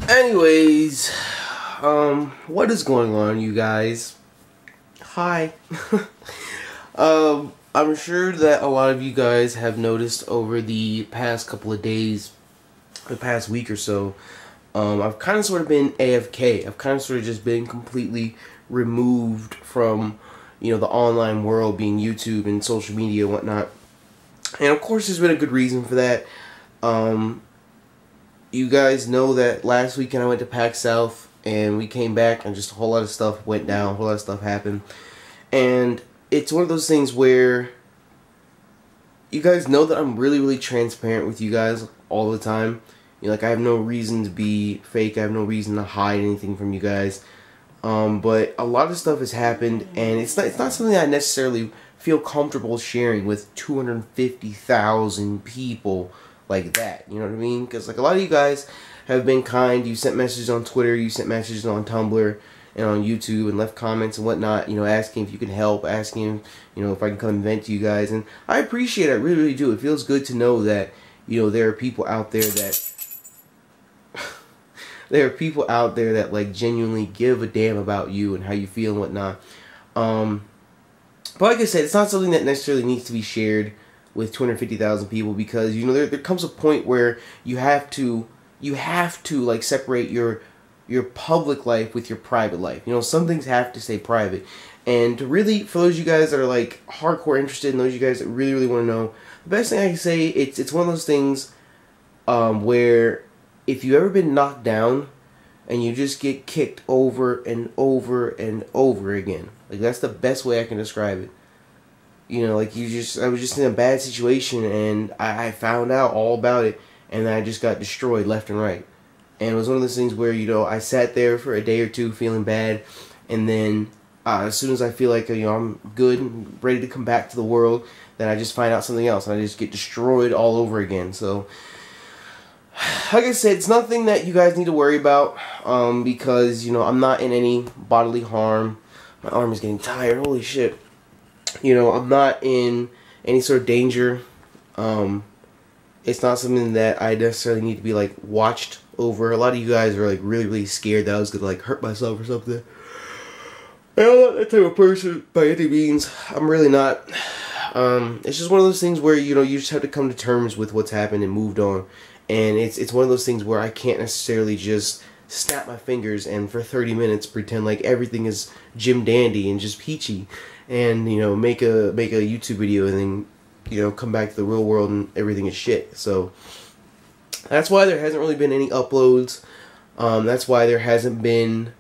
Anyways, what is going on, you guys? Hi. I'm sure that a lot of you guys have noticed over the past couple of days, the past week or so, I've kind of sort of been AFK. I've kind of sort of just been completely removed from, the online world, being YouTube and social media and whatnot. And of course, there's been a good reason for that. You guys know that last weekend I went to PAX South and we came back and just a whole lot of stuff went down, a whole lot of stuff happened. And it's one of those things where you guys know that I'm really, really transparent with you guys all the time. Like, I have no reason to be fake. I have no reason to hide anything from you guys. But a lot of stuff has happened, and it's not something that I necessarily feel comfortable sharing with 250,000 people like that. You know what I mean? Because, like, a lot of you guys have been kind. You sent messages on Twitter. You sent messages on Tumblr and on YouTube and left comments and whatnot, asking if you can help, asking, if I can come and vent to you guys. And I appreciate it. I really, really do. It feels good to know that, there are people out there that like genuinely give a damn about you and how you feel and whatnot. But like I said, it's not something that necessarily needs to be shared with 250,000 people, because there comes a point where you have to like separate your public life with your private life. Some things have to stay private. And to really, for those of you guys that are like hardcore interested, and those of you guys that really, really want to know, the best thing I can say, it's one of those things where if you've ever been knocked down and you just get kicked over and over and over again, like, that's the best way I can describe it. I was just in a bad situation, and I found out all about it, and then I just got destroyed left and right. And it was one of those things where, I sat there for a day or two feeling bad, and then as soon as I feel like, I'm good and ready to come back to the world, then I just find out something else, and I just get destroyed all over again. So, like I said, it's nothing that you guys need to worry about, because, I'm not in any bodily harm. My arm is getting tired, holy shit. I'm not in any sort of danger. It's not something that I necessarily need to be, like, watched over. A lot of you guys are, like, really, really scared that I was gonna, like, hurt myself or something. I'm not that type of person by any means. I'm really not. It's just one of those things where, you just have to come to terms with what's happened and moved on. And it's one of those things where I can't necessarily just snap my fingers and for 30 minutes pretend like everything is Jim Dandy and just peachy, and make a YouTube video and then come back to the real world and everything is shit. So that's why there hasn't really been any uploads. That's why there hasn't been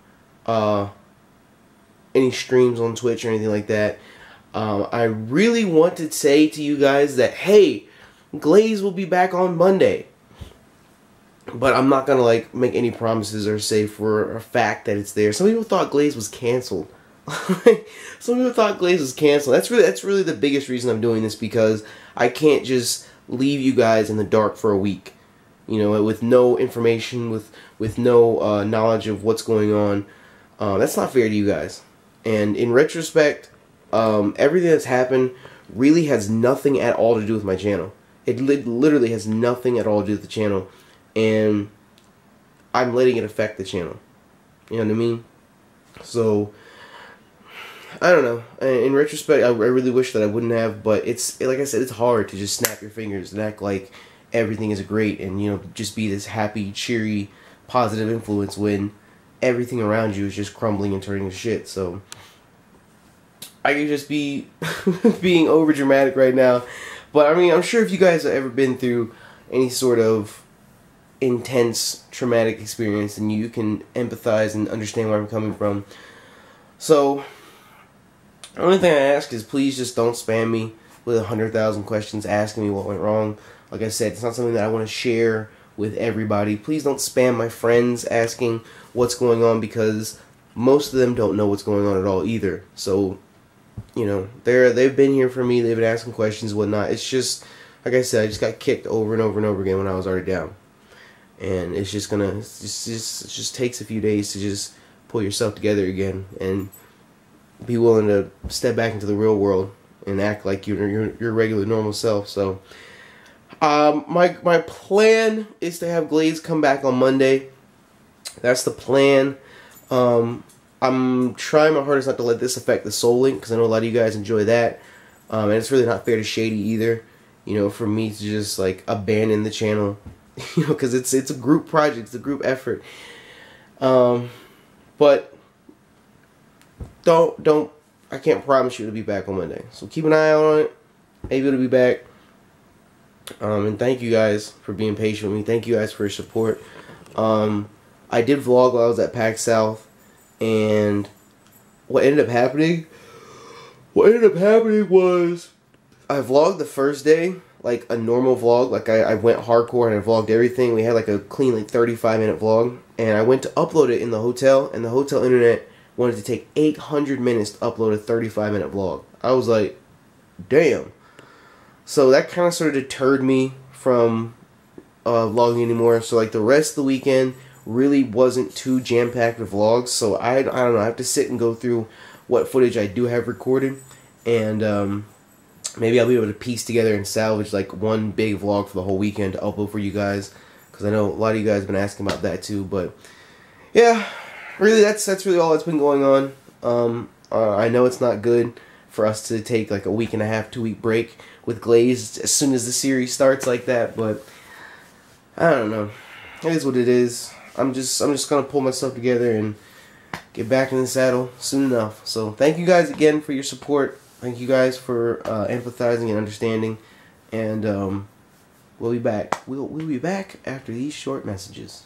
any streams on Twitch or anything like that. I really want to say to you guys that, hey, Glaze will be back on Monday. But I'm not gonna like make any promises or say for a fact that it's there. Some people thought Glaze was canceled. Some people thought Glaze was canceled. That's really the biggest reason I'm doing this, because I can't just leave you guys in the dark for a week, with no information, with no knowledge of what's going on. That's not fair to you guys. And in retrospect, everything that's happened really has nothing at all to do with my channel. It literally has nothing at all to do with the channel. And I'm letting it affect the channel. You know what I mean? So, I don't know. In retrospect, I really wish that I wouldn't have. But it's, like I said, it's hard to just snap your fingers and act like everything is great. And, just be this happy, cheery, positive influence when everything around you is just crumbling and turning to shit. So, I could just be being over dramatic right now. But, I mean, I'm sure if you guys have ever been through any sort of intense traumatic experience, and you can empathize and understand where I'm coming from. So the only thing I ask is, please just don't spam me with 100,000 questions asking me what went wrong. Like I said, it's not something that I want to share with everybody. Please don't spam my friends asking what's going on, because most of them don't know what's going on at all either. So they've been here for me, they've been asking questions and whatnot. It's just, like I said, I just got kicked over and over and over again when I was already down. And it's just it just takes a few days to just pull yourself together again and be willing to step back into the real world and act like your regular normal self. So my plan is to have Glaze come back on Monday. That's the plan. I'm trying my hardest not to let this affect the Soul Link, because I know a lot of you guys enjoy that. And it's really not fair to Shady either, you know, for me to just like abandon the channel, you know, because it's a group project, it's a group effort. But I can't promise you to be back on Monday, so keep an eye on it. Maybe it'll be back. And thank you guys for being patient with me. Thank you guys for your support. I did vlog while I was at PAX South, and what ended up happening was I vlogged the first day like a normal vlog. Like I went hardcore and I vlogged everything. We had like a clean like 35-minute vlog, and I went to upload it in the hotel, and the hotel internet wanted to take 800 minutes to upload a 35-minute vlog. I was like, damn. So that kind of sort of deterred me from vlogging anymore. So like the rest of the weekend really wasn't too jam-packed with vlogs. So I don't know, I have to sit and go through what footage I do have recorded, and maybe I'll be able to piece together and salvage like one big vlog for the whole weekend to upload for you guys, because I know a lot of you guys have been asking about that too. But yeah, really that's really all that's been going on. I know it's not good for us to take like a week and a half, 2-week break with Glaze as soon as the series starts like that, but I don't know. It is what it is. I'm just gonna pull myself together and get back in the saddle soon enough. So thank you guys again for your support. Thank you guys for empathizing and understanding, and we'll be back. We'll be back after these short messages.